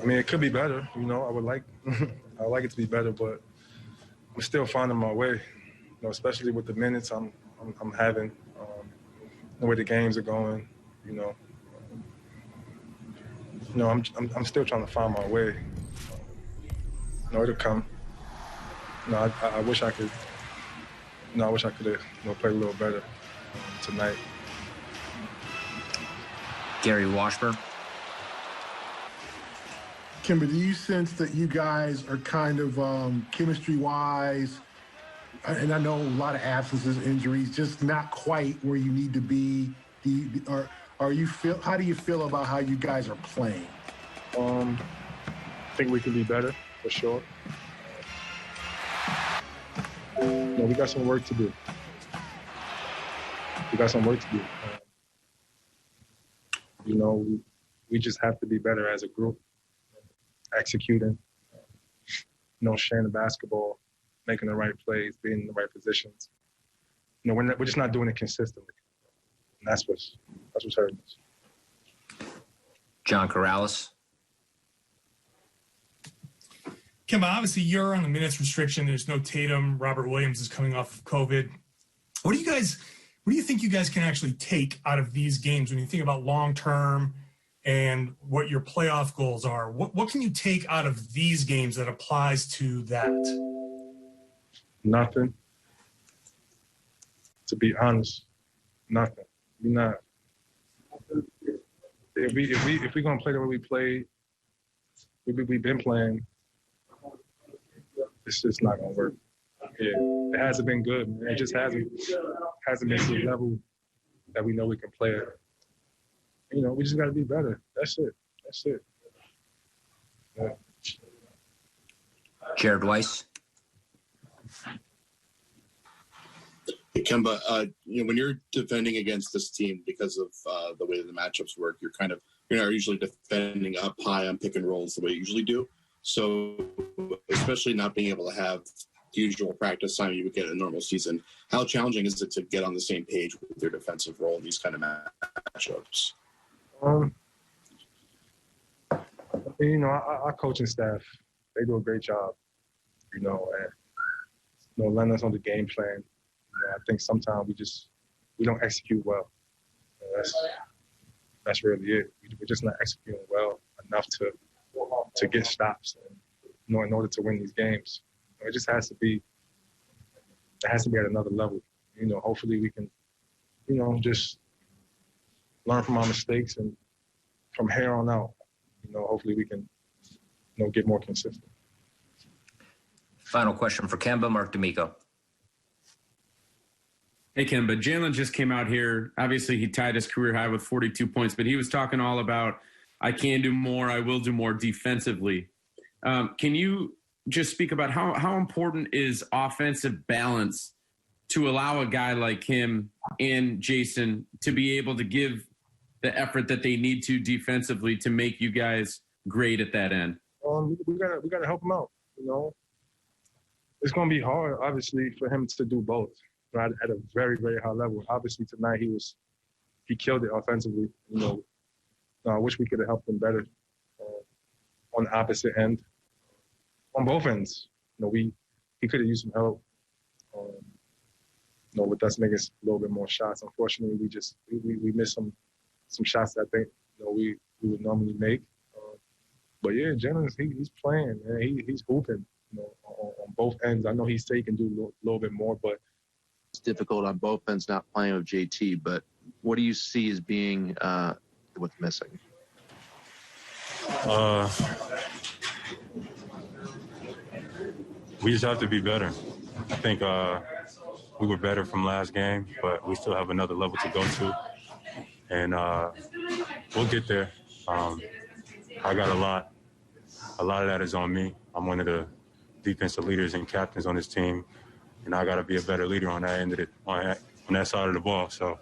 I mean, it could be better. You know, I would like, I would like it to be better, but I'm still finding my way. You know, especially with the minutes I'm having, the way the games are going. You know, I'm still trying to find my way. You know, it'll come. You know, I wish I could. You know, I wish I could have played a little better tonight. Gary Washburn. Kemba, do you sense that you guys are kind of chemistry-wise, and I know a lot of absences, injuries, just not quite where you need to be? How do you feel about how you guys are playing? I think we can be better for sure. You know, we got some work to do. You know, we just have to be better as a group, executing, you know, sharing the basketball, making the right plays, being in the right positions. You know, we're just not doing it consistently. And that's what's hurting us. John Corrales. Kemba, obviously you're on the minutes restriction. There's no Tatum. Robert Williams is coming off of COVID. What do you think you guys can actually take out of these games when you think about long-term and what your playoff goals are? What can you take out of these games that applies to that? Nothing. To be honest, nothing. We're not. If we're gonna play the way we played, we've been playing. It's just not gonna work. Yeah, it hasn't been good. Man. It just hasn't been to the level that we know we can play at. You know, we just got to be better. That's it. Yeah. Jared Weiss. Hey, Kemba, you know, when you're defending against this team because of the way the matchups work, you're not usually defending up high on pick and rolls the way you usually do. So, especially not being able to have the usual practice time you would get in a normal season, how challenging is it to get on the same page with your defensive role in these kind of matchups? You know, our coaching staff, they do a great job, you know, and, you know, letting us on the game plan. You know, I think sometimes we don't execute well. You know, that's really it. We're just not executing well enough to get stops, and, you know, in order to win these games. You know, it has to be at another level. You know, hopefully we can, you know, just learn from our mistakes, and from here on out, you know, hopefully we can, you know, get more consistent. Final question for Kemba, Mark D'Amico. Hey, Kemba, Jaylen just came out here. Obviously, he tied his career high with 42 points, but he was talking all about, I can do more, I will do more defensively. Can you just speak about how important is offensive balance to allow a guy like him and Jayson to be able to give the effort that they need to defensively to make you guys great at that end? We gotta help him out. You know, it's gonna be hard, obviously, for him to do both, right, at a very, very high level. Obviously, tonight he killed it offensively. You know, I wish we could have helped him better on the opposite end, on both ends. You know, he could have used some help. You know, with us making a little bit more shots. Unfortunately, we missed some shots that I think, you know, we would normally make. But yeah, Jaylen, he's playing, man. He's hooping, you know, on both ends. I know he said he can do a little bit more, but it's difficult on both ends not playing with JT. But what do you see as being what's missing? We just have to be better. I think we were better from last game, but we still have another level to go to. And we'll get there. I got a lot of that is on me. I'm one of the defensive leaders and captains on this team, and I got to be a better leader on that end of it, on that side of the ball. So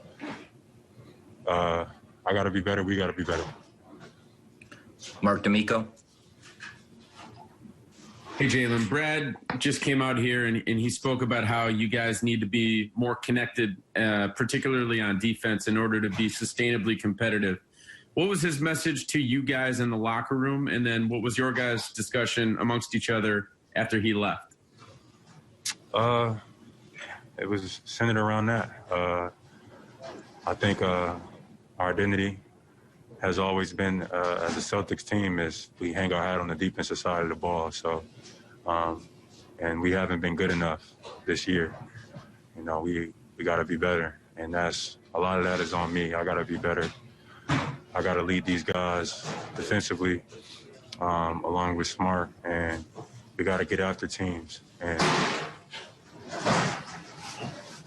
I got to be better. We got to be better. Mark D'Amico. Hey, Jaylen, Brad just came out here and he spoke about how you guys need to be more connected, particularly on defense, in order to be sustainably competitive. What was his message to you guys in the locker room? And then what was your guys' discussion amongst each other after he left? It was centered around that. I think our identity has always been, as a Celtics team, is we hang our hat on the defensive side of the ball. So, and we haven't been good enough this year. You know, we got to be better. And that's, a lot of that is on me. I got to be better. I got to lead these guys defensively, along with Smart, and we got to get after teams. And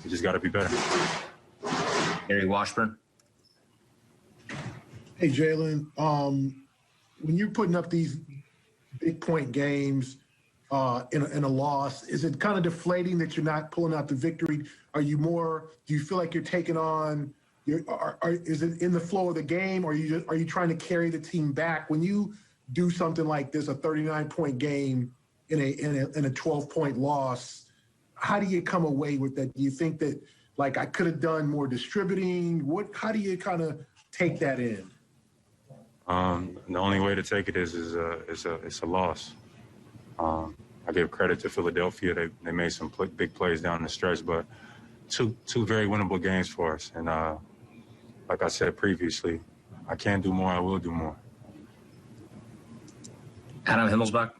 we just got to be better. Gary Washburn. Hey, Jaylen, when you're putting up these big point games in a loss, is it kind of deflating that you're not pulling out the victory? Are you more, do you feel like you're taking on, is it in the flow of the game, or are you trying to carry the team back? When you do something like this, a 39-point game in a 12-point loss, how do you come away with that? Do you think that, like, I could have done more distributing? How do you kind of take that in? The only way to take it is a loss. I give credit to Philadelphia. They made some big plays down the stretch, but two very winnable games for us. And like I said previously, I can do more. I will do more. Adam Himmelsbach.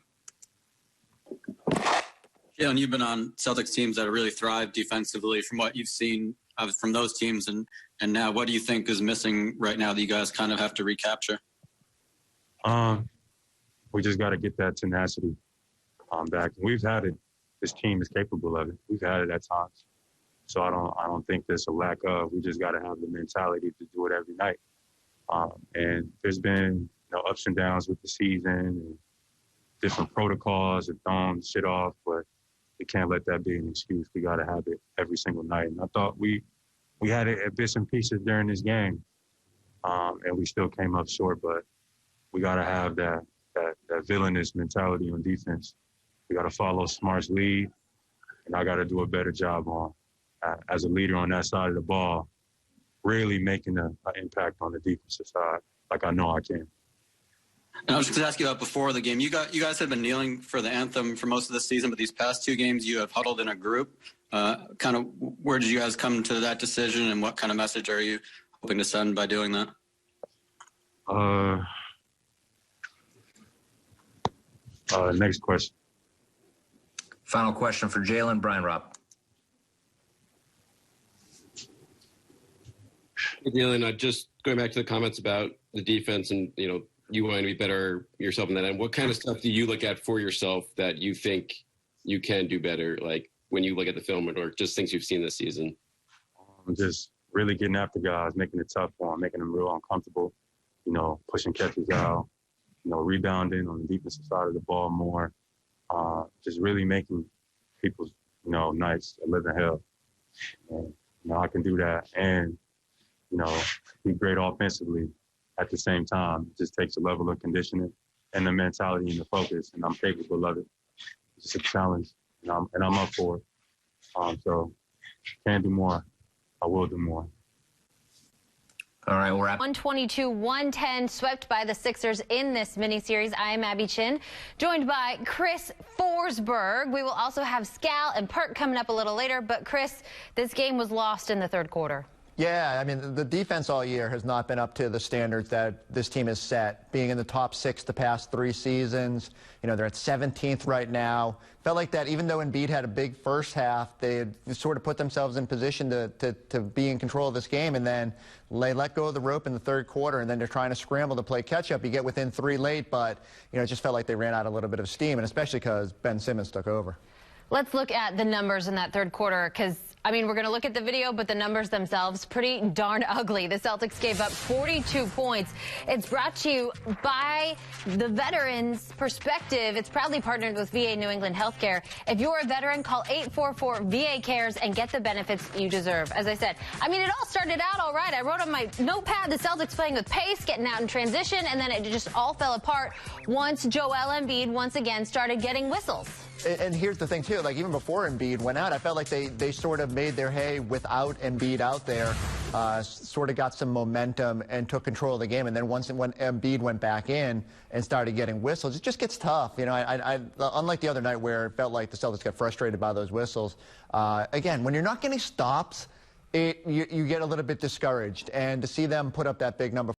Jaylen, you've been on Celtics teams that really thrive defensively. From what you've seen from those teams, and now, what do you think is missing right now that you guys kind of have to recapture? We just got to get that tenacity back. We've had it. This team is capable of it. We've had it at times. So I don't think there's a lack of. We just got to have the mentality to do it every night. And there's been ups and downs with the season and different protocols and throwing shit off, but we can't let that be an excuse. We got to have it every single night. And I thought we had it at bits and pieces during this game, and we still came up short. But we got to have that villainous mentality on defense. We got to follow Smart's lead, and I got to do a better job on, as a leader on that side of the ball, really making an impact on the defensive side, like I know I can. And I was just going to ask you about before the game. You guys have been kneeling for the anthem for most of the season, but these past two games you have huddled in a group. Kind of, where did you guys come to that decision, and what kind of message are you hoping to send by doing that? Next question. Final question for Jaylen, Brian Robb. Jaylen, just going back to the comments about the defense and, you want to be better yourself in that end. What kind of stuff do you look at for yourself that you think you can do better, like when you look at the film, or just things you've seen this season? Just really getting after guys, making it tough for them, making them real uncomfortable, pushing catches out, rebounding on the defensive side of the ball more, just really making people's, nights a living hell. And, I can do that and, be great offensively at the same time. It just takes a level of conditioning and the mentality and the focus, and I'm capable of it. It's just a challenge, and I'm up for it. So can do more. I will do more. All right, we're at 122-110, swept by the Sixers in this miniseries. I am Abby Chin, joined by Chris Forsberg. We will also have Scal and Perk coming up a little later. But Chris, this game was lost in the third quarter. Yeah, I mean, the defense all year has not been up to the standards that this team has set, being in the top 6 the past 3 seasons. They're at 17th right now. Felt like that even though Embiid had a big first half, they had sort of put themselves in position to be in control of this game, and then they let go of the rope in the third quarter, and then they're trying to scramble to play catch-up. You get within 3 late, but, it just felt like they ran out a little bit of steam, and especially because Ben Simmons took over. Let's look at the numbers in that third quarter, because we're going to look at the video, but the numbers themselves, pretty darn ugly. The Celtics gave up 42 points. It's brought to you by the Veterans Perspective. It's proudly partnered with VA New England Healthcare. If you're a veteran, call 844-VA-CARES and get the benefits you deserve. As I said, it all started out all right. I wrote on my notepad the Celtics playing with pace, getting out in transition, and then it just all fell apart once Joel Embiid once again started getting whistles. And here's the thing, too. Like, even before Embiid went out, I felt like they sort of made their hay without Embiid out there, sort of got some momentum and took control of the game. And then when Embiid went back in and started getting whistles, it just gets tough. You know, unlike the other night where it felt like the Celtics got frustrated by those whistles, again, when you're not getting stops, you get a little bit discouraged. And to see them put up that big number